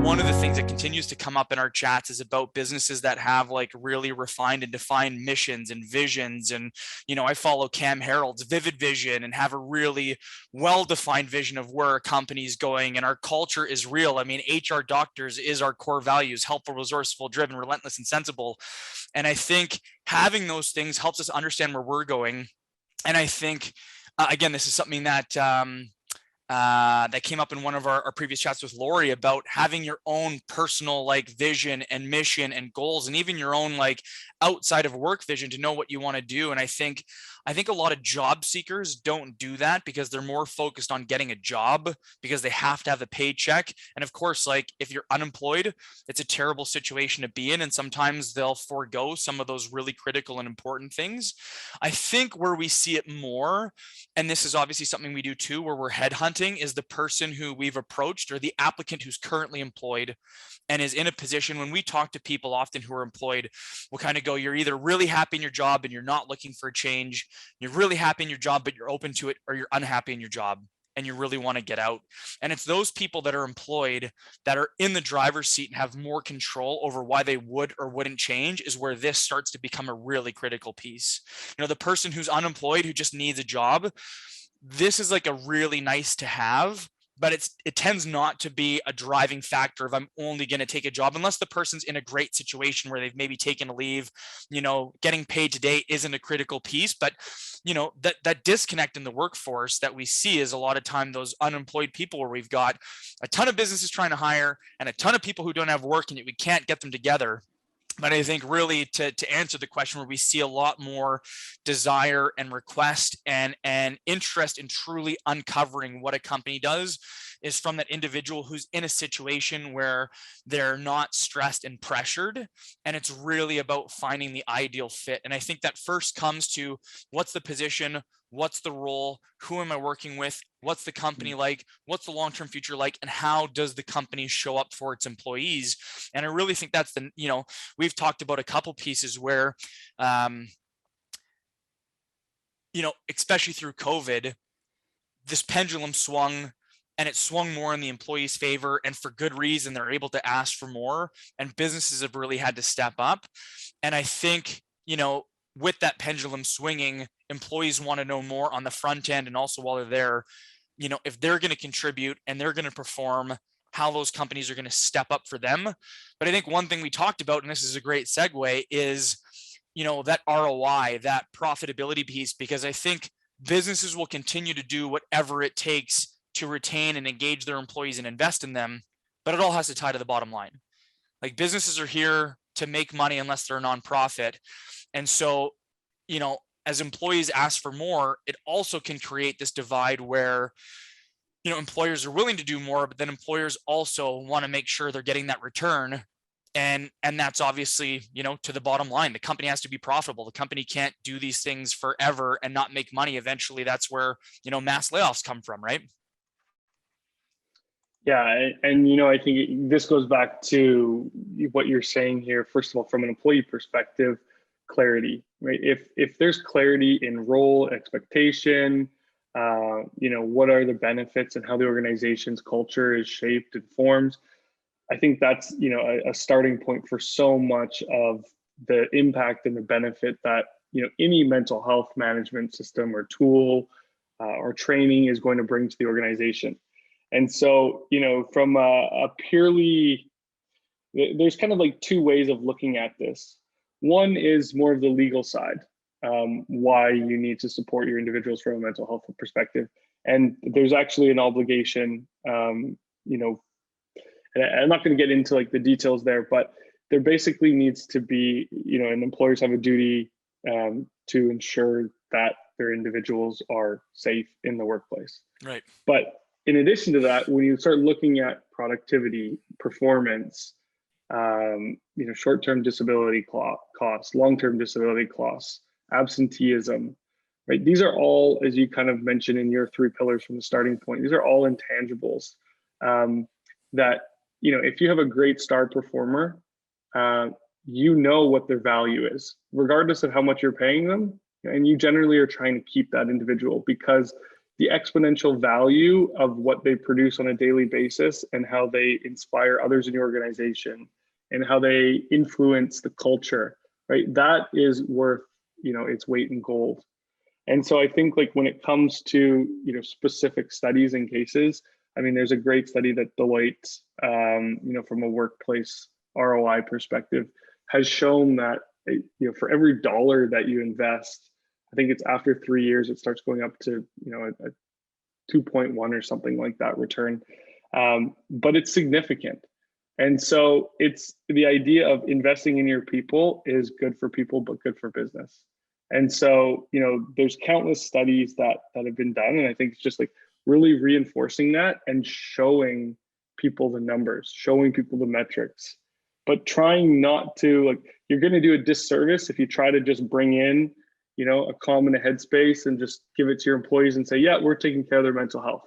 one of the things that continues to come up in our chats is about businesses that have like really refined and defined missions and visions. And, I follow Cam Harold's Vivid Vision and have a really well-defined vision of where a company is going. And our culture is real. I mean, HR Doctors is our core values: helpful, resourceful, driven, relentless, and sensible. And I think having those things helps us understand where we're going. And I think, again, this is something that came up in one of our previous chats with Lori about having your own personal like vision and mission and goals, and even your own like outside of work vision to know what you want to do. And I think a lot of job seekers don't do that because they're more focused on getting a job because they have to have a paycheck. And of course, like if you're unemployed, it's a terrible situation to be in. And sometimes they'll forego some of those really critical and important things. I think where we see it more, and this is obviously something we do too, where we're headhunting, is the person who we've approached or the applicant who's currently employed and is in a position. When we talk to people often who are employed, we'll kind of go, you're either really happy in your job and you're not looking for a change, you're really happy in your job but you're open to it, or you're unhappy in your job and you really want to get out. And it's those people that are employed that are in the driver's seat and have more control over why they would or wouldn't change, is where this starts to become a really critical piece. The person who's unemployed who just needs a job, this is like a really nice to have, but it tends not to be a driving factor of I'm only going to take a job, unless the person's in a great situation where they've maybe taken a leave. Getting paid today isn't a critical piece, but that disconnect in the workforce that we see is a lot of time those unemployed people, where we've got a ton of businesses trying to hire and a ton of people who don't have work, and yet we can't get them together. But I think really to answer the question, where we see a lot more desire and request and interest in truly uncovering what a company does, is from that individual who's in a situation where they're not stressed and pressured. And it's really about finding the ideal fit. And I think that first comes to, what's the position? What's the role? Who am I working with? What's the company like? What's the long-term future like? And how does the company show up for its employees? And I really think that's we've talked about a couple pieces where, especially through COVID, this pendulum swung, and it swung more in the employee's favor, and for good reason. They're able to ask for more, and businesses have really had to step up. And I think, with that pendulum swinging, employees want to know more on the front end, and also while they're there, if they're going to contribute and they're going to perform, how those companies are going to step up for them. But I think one thing we talked about, and this is a great segue, is that ROI, that profitability piece, because I think businesses will continue to do whatever it takes to retain and engage their employees and invest in them, but it all has to tie to the bottom line. Like, businesses are here to make money unless they're a nonprofit. And so, as employees ask for more, it also can create this divide where, employers are willing to do more, but then employers also want to make sure they're getting that return. And that's obviously, to the bottom line. The company has to be profitable. The company can't do these things forever and not make money. Eventually, that's where, mass layoffs come from, right? Yeah, and I think this goes back to what you're saying here. First of all, from an employee perspective, clarity, right? If there's clarity in role, expectation, what are the benefits and how the organization's culture is shaped and formed, I think that's a starting point for so much of the impact and the benefit that any mental health management system or tool or training is going to bring to the organization. And so, from a purely, there's kind of like two ways of looking at this. One is more of the legal side, why you need to support your individuals from a mental health perspective. And there's actually an obligation, and I'm not going to get into like the details there, but there basically needs to be, and employers have a duty to ensure that their individuals are safe in the workplace. Right. But in addition to that, when you start looking at productivity, performance, short-term disability costs, long-term disability costs, absenteeism, right? These are all, as you kind of mentioned in your 3 pillars from the starting point, these are all intangibles that, if you have a great star performer, what their value is, regardless of how much you're paying them. And you generally are trying to keep that individual because the exponential value of what they produce on a daily basis and how they inspire others in your organization and how they influence the culture, right? That is worth, its weight in gold. And so I think like when it comes to, specific studies and cases, I mean, there's a great study that Deloitte, from a workplace ROI perspective, has shown that, for every dollar that you invest, I think it's after 3 years, it starts going up to, a 2.1 or something like that return. But it's significant. And so it's the idea of investing in your people is good for people, but good for business. And so, there's countless studies that have been done. And I think it's just like really reinforcing that and showing people the numbers, showing people the metrics, but trying not to, like, you're going to do a disservice if you try to just bring in, a calm and a headspace and just give it to your employees and say, yeah, we're taking care of their mental health,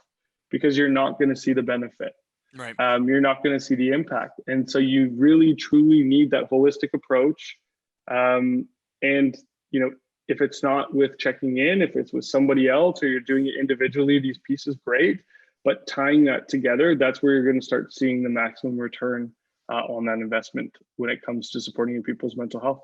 because you're not going to see the benefit. Right. You're not going to see the impact. And so you really, truly need that holistic approach. And, if it's not with checking in, if it's with somebody else or you're doing it individually, these pieces, great. But tying that together, that's where you're going to start seeing the maximum return on that investment when it comes to supporting people's mental health.